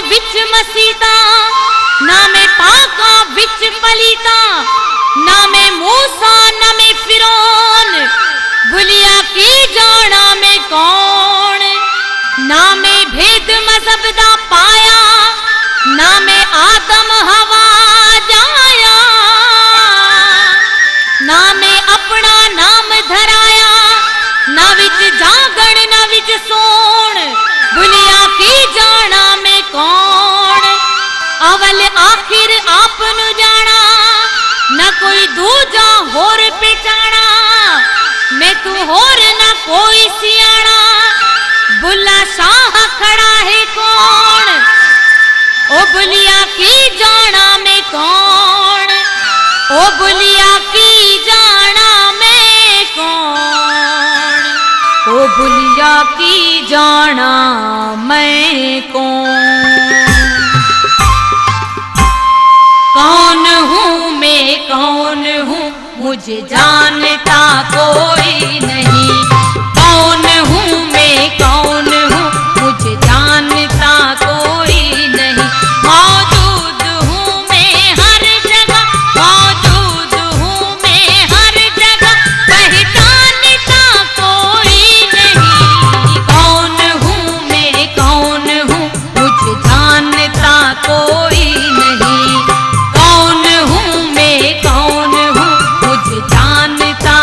विच मसीता, ना मैं पाका विच पलीता, ना मैं मूसा ना मैं फिरौन, भुलिया की जाना मैं कौन। ना मैं भेद मजहब दा पाया, ना मैं आदम हवा जाया, ना मैं अपना नाम धराया, ना विच जागण ना विच सोण, भुलिया की जाना मैं कौन। अवल आखिर आप नु जाना, ना कोई दूजा होर पहचाना, मैं तू होर ना कोई सियाना, बुल्ला शाह खड़ा है कौन। ओ बुलिया की जाना मैं कौन, ओ बुलिया की जाना मैं कौन, ओ बुलिया की जाना मैं कौन। कौन हूँ मैं कौन हूँ मुझे जानता कोई नहीं, कौन हूँ मैं कौन हूँ मुझे जानता कोई नहीं। मौजूद हूँ मैं हर जगह, मौजूद हूँ मैं हर जगह, पहचानता कोई नहीं। कौन हूँ मैं कौन हूँ मुझे जानता कोई नहीं, कौन हूँ मैं कौन हूँ मुझे जानता